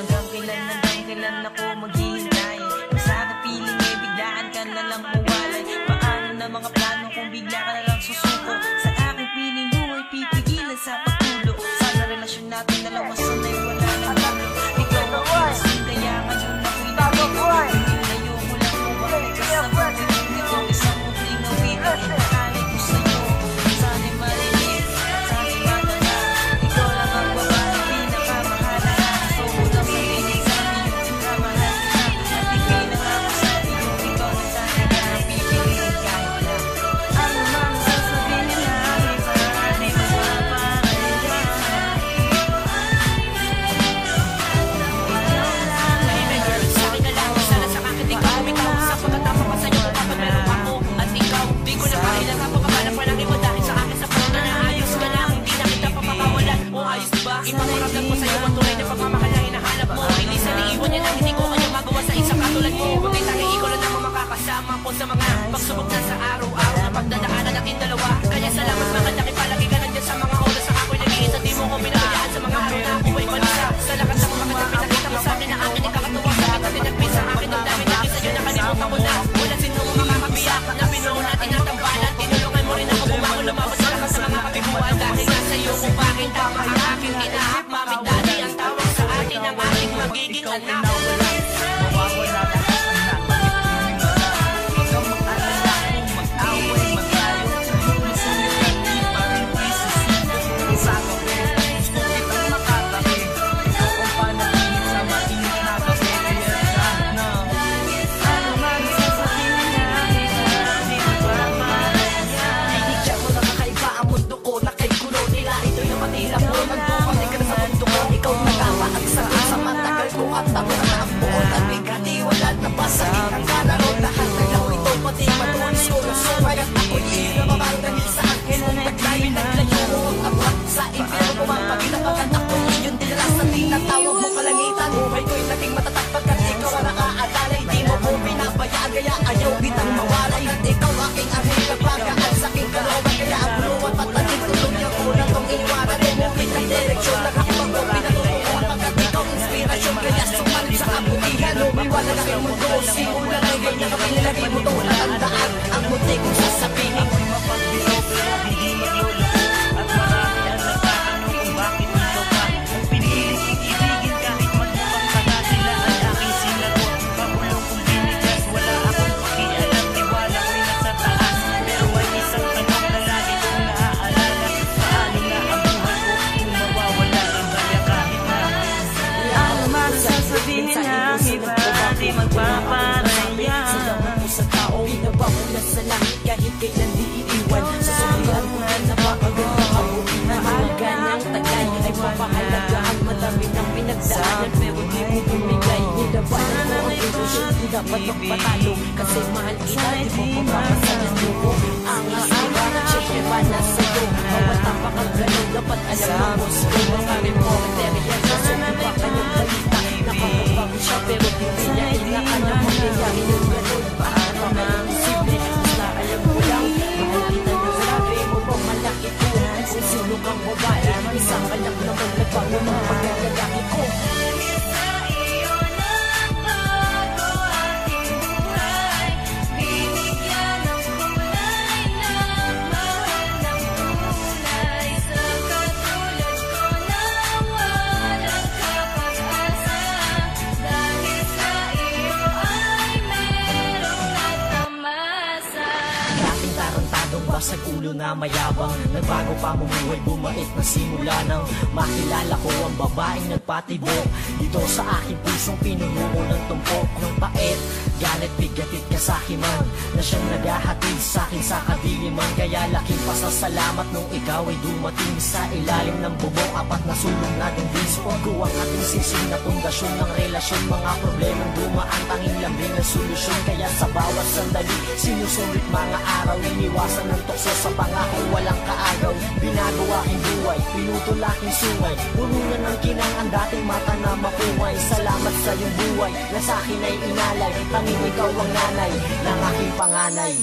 Hanggang kailan ako maghihintay? Kung sa akin piling eh, biglaan ka na lang mawalay. Paano na mga plano kung bigla ka na lang susuko? Sa akin piling mo ay pipigilan sa pagtulo. Sana relasyon natin dalawa sanay wala nang gulo. Ikaw ang kinasing kaya ngayon ako'y nalito. Nilayo mo lang mawalay ka sa buhay ko. Isang mukling awitin nakalay ko sa'yo. Sana'y marinig, sana'y matanda. Ikaw lang ang babae pinakamahalaga. Gusto mo lang marinig sa akin yung pinakamahal na. At ikay lang ako sa iyo. Ikaw na talaga ang pipiliin kahit na ano man sasabihin nila. Di ba ipaparamdam ko sa'yo ang tunay na pagmamahal na hinahanap mo. Bilisan iiwan yan ang hindi ko kaya magawa sa isang katulad mo. Bagay tayo ikaw lang naman makakasama ko sa mga pagsubok na sa araw-araw na pagdadaanan natin dalawa. Kaya salamat makalaki palagi ka nandiyan sa mga oras na ako'y nag-iisa. Di mo ko pinabayaan sa mga araw na ako ay balisa. Sa lakas ng mga pinakita mo sa akin na akin ay kakatuwa. Sa kita tinagpin sa akin ang dami natin sa'yo nakalimutan ko na. Wala sino mo makakabiyak na pinuho natin ang tambalan. Tinulungan mo rin ako bumangon lumabas sa lakas ng mga kabibuan. Dahil nga sa'yo kung bakit tama ang aking kinahap. Mami, daddy, ang tawag sa atin ang ating magiging anak. Mawawala lahat ang nakakit. Ikaw mag-alala kung mag-away, mag-tayo. Masulit ka di parang isasina. Sa kape, gusto kitang makatabi. Ikaw ang panaginip sa mainit na kape. Kaya sana ano man sasabihin na di magpaparaya. Hindi siya mo nakakaiba ang mundo ko. Nakigulo nila ito'y namatila mo. Nagpapalik ka na sa mundo ko. Ikaw nagkapaag sa akin sa matagal ko. At ako na ang buon at bigati. Wala na ba sa inang kalaro. Lahat ng laro ito pati matulis ko. So kaya ako'y inababal dahil sa akin. Naglayo naglayo ang abrak sa impyerno. Pumapaginapagan ako'y iyon din lang sa tinatawag mo kalangitan. Buhay ko'y naging matatag pagkat ikaw ang nakaalalay. Di mo ko pinabayaan kaya ayaw kitang mawalay. At ikaw aking anghel nagpagaan sa aking kalooban. Kaya ang buluan pataling tulong niya ko na tong iwanan. Bumukit ang direksyon nakakapag mo pinatutukuan. Pagkat ikaw inspirasyon kaya sumalit sa kabutihan. Umiwala na kayong mundo. Simula na ngayon na kapinilagay mo to. Natandaan ang munti kong sasabihin. Ako'y mapagbitaw pero hindi magluloko. At marami ang nagtatanong kung bakit nito ka. Ang pinili kong ibigin kahit magmukhang tanga. Sila ang aking sinagot. Pakulong kong binigas, wala akong pakialam. Tiwala ko'y nasa taas. Pero may isang tanong na lagi kong naaalala. Paano na ang buhay ko kung mawawala ang kaya kahit na ano man sasabihin ng iba di magpaparaya. Sa tao, binaba mo na sa langit kahit kailan di iiwan. Sa sulihan ko na napakaganda mabuti na halaga ng tagay ay papahalagaan. Madami ng pinagdaanan pero di mo bumigay. Nilabanan mo ang ilusyon, di dapat magpatalo. Kasi mahal kita, di mo papapasalan mo. Ang iba, syempre ba na sa'yo? Bawat tapakagalaw, dapat alam mo gusto. Mga reporterian, sa sumipa kanyang balita. Nakakabang siya pero di niya inaalam mo. Kaya yung ganun, paano na posible? Basta alam ko lang, mahal kita nyo. Sabi mo ba malaki ko? Kung sino kang babae, isang anak naman nagbago ng pagkalalaki ko. Sa ulo na mayabang, nagbago pa mumuhay, bumait na simula nang makilala ko ang babaeng nagpatibok. Dito sa aking pusong pinuno ko ng tumpok ng pait, galit, bigatit ka sa himan na siyang naghahatid sa akin sa kadiliman. Kaya laking pasasalamat nung ikaw ay dumating sa ilalim ng bubong. Apat na sulong na dingding, suot ko ang ating sisig na pundasyon ng relasyon. Mga problemang dumaan, tanging lambing ng solusyon. Kaya sa bawat sandali, sinusulit mga araw, iniwasan ng tukso sa pangako, walang kaagaw. Binago aking buhay, pinutol aking sungay, pununan ng kinang ang dating mata na makuhay. Salamat sa iyong buhay na sa akin ay inalay, tanging ikaw ang nanay ng aking panganay.